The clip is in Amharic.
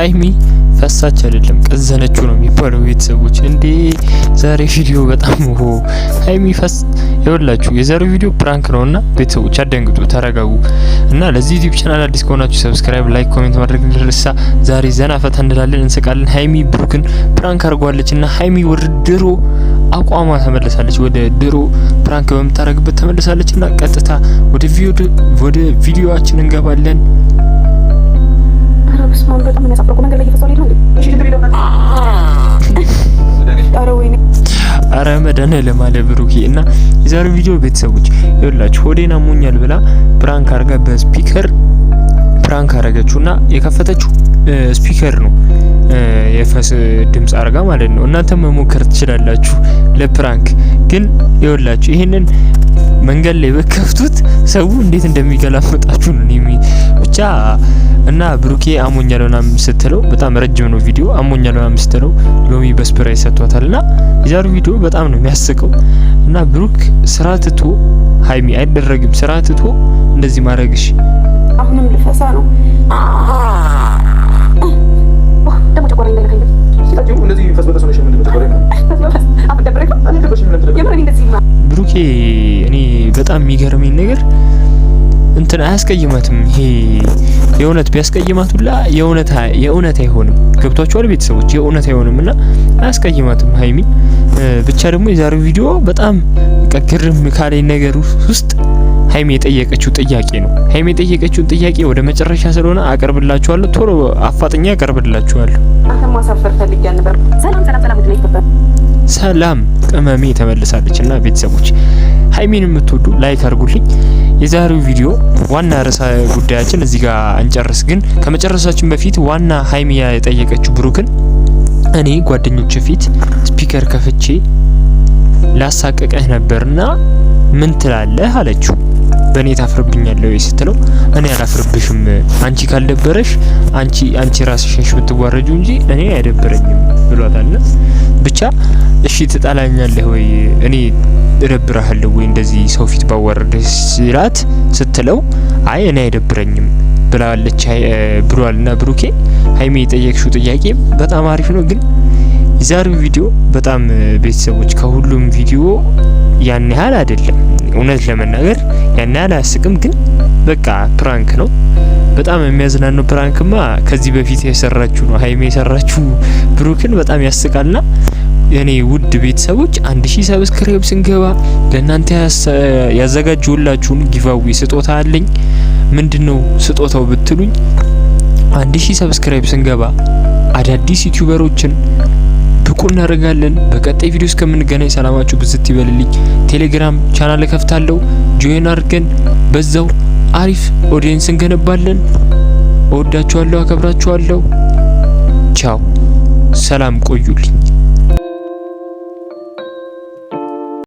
ሃይሚ ፈሳች አይደለም ቀዘነችው ነው የሚባለው። ቤተሰቦች እንዴ ዛሬ ቪዲዮ በጣም ሃይሚ ፈስ ይወላችሁ። የዛሬው ቪዲዮ ፕራንክ ነውና ቤተሰቦች አደንግጡ፣ ተረጋጉ። እና ለዚህ ዩቲዩብ ቻናል አዲስ ከሆናችሁ ሰብስክራይብ፣ ላይክ፣ ኮሜንት ማድረግ ልርሳ። ዛሬ ዘና ፈታ እንላለን፣ እንስቃለን። ሃይሚ ብሩክን ፕራንክ አድርጓለችና ሃይሚ ወደ ድሮ አቋሟ ተመለሳለች። ወደ ድሮ ፕራንክ በምታረግበት ተመለሳለችና ቀጥታ ወደ ቪዲዮአችን እንገባለን። በጣም የሚያሳፍረው መንገድ ላይ እየፈሰሰ ነው እንዴ? እሺ ችግር የለውም። አረ ወይኔ አረ መዳነ ለማለ ብሩኬ እና የዛሬው ቪዲዮ ቤተሰቦች ይኸውላችሁ ሆዴን አሞኛል ብላ ፕራንክ አርጋ በስፒከር ፕራንክ አረገችውና የከፈተችው ስፒከር ነው የፈስ ድምጽ አርጋ ማለት ነው። እናንተ መሞከር ትችላላችሁ ለፕራንክ ግን ይኸውላችሁ ይሄንን መንገድ ላይ በከፍቱት ሰው እንዴት እንደሚገላመጣችሁ ነው ብቻ። እና ብሩኬ አሞኛል ምናምን ስትለው በጣም ረጅም ነው ቪዲዮ። አሞኛል ምናምን ስትለው ሎሚ በስፕራይ ሰጥቷታልና የዛሬው ቪዲዮ በጣም ነው የሚያስቀው። እና ብሩክ ስራ ትቶ ሃይሚ አይደረግም ስራ ትቶ እንደዚህ ማድረግሽ አሁንም ልፈሳ ነው ደሞ ተቆረኝ እንደዚህ ታጁ እንደዚህ ፈስበለሰው ነው ምን ተቆረኝ አፍ ደብረክ የምን እንደዚህ ብሩኬ እኔ በጣም የሚገርመኝ ነገር እንትን አያስቀይማትም። ይሄ የእውነት ቢያስቀይማቱላ የእውነት አይሆንም። ገብቷችኋል ቤተሰቦች? የእውነት አይሆንምና አያስቀይማትም ሃይሚ። ብቻ ደግሞ የዛሬው ቪዲዮ በጣም ግርም ካለኝ ነገር ውስጥ ሃይሚ የጠየቀችው ጥያቄ ነው። ሃይሚ የጠየቀችውን ጥያቄ ወደ መጨረሻ ስለሆነ አቀርብላችኋለሁ። ቶሎ አፋጥኛ አቀርብላችኋለሁ። አንተማ ማሳፈር ፈልጌ ነበር። ሰላም ቅመሜ ተመልሳለችና ቤተሰቦች ሃይሚን የምትወዱ ላይክ አድርጉልኝ። የዛሬው ቪዲዮ ዋና ርዕሰ ጉዳያችን እዚህ ጋር እንጨርስ። ግን ከመጨረሳችን በፊት ዋና ሃይሚ የጠየቀችው ብሩክን እኔ ጓደኞች ፊት ስፒከር ከፍቼ ላሳቀቀህ ነበርና ምን ትላለህ አለችው። በእኔ ታፍርብኛለህ ወይ ስትለው እኔ አላፍርብሽም፣ አንቺ ካልደበረሽ አንቺ ራስሽ ነሽ ብትዋረጁ እንጂ እኔ አይደብረኝም ብሏታል። ብቻ እሺ ትጣላኛለህ ወይ እኔ እደብራለሁ ወይ እንደዚህ ሰው ፊት ባወረደሽ ሲላት ስትለው አይ እኔ አይደብረኝም ብላለች ብሏልና ብሩኬ ሃይሚ የጠየቅሽው ጥያቄ በጣም አሪፍ ነው። ግን የዛሬው ቪዲዮ በጣም ቤተሰቦች ከሁሉም ቪዲዮ ያን ያህል አይደለም። እውነት ለመናገር ያን ያህል አያስቅም። ግን በቃ ፕራንክ ነው። በጣም የሚያዝናናው ፕራንክማ ከዚህ በፊት የሰራችሁ ነው ሃይሚ የሰራችሁ ብሩክን በጣም ያስቃልና የኔ ውድ ቤተሰቦች 1000 ሰብስክራይብ ስንገባ ለእናንተ ያዘጋጁላችሁን ጊቫዊ ስጦታ አለኝ። ምንድነው ስጦታው ብትሉኝ 1000 ሰብስክራይብ ስንገባ አዳዲስ ዩቲዩበሮችን ብቁ እናደርጋለን። በቀጣይ ቪዲዮ እስከምንገናኝ ሰላማችሁ ብዝት ይበልልኝ። ቴሌግራም ቻናል ከፍታለሁ፣ ጆይን አድርገን በዛው አሪፍ ኦዲየንስ እንገነባለን። እወዳችኋለሁ፣ አከብራችኋለሁ። ቻው፣ ሰላም ቆዩልኝ።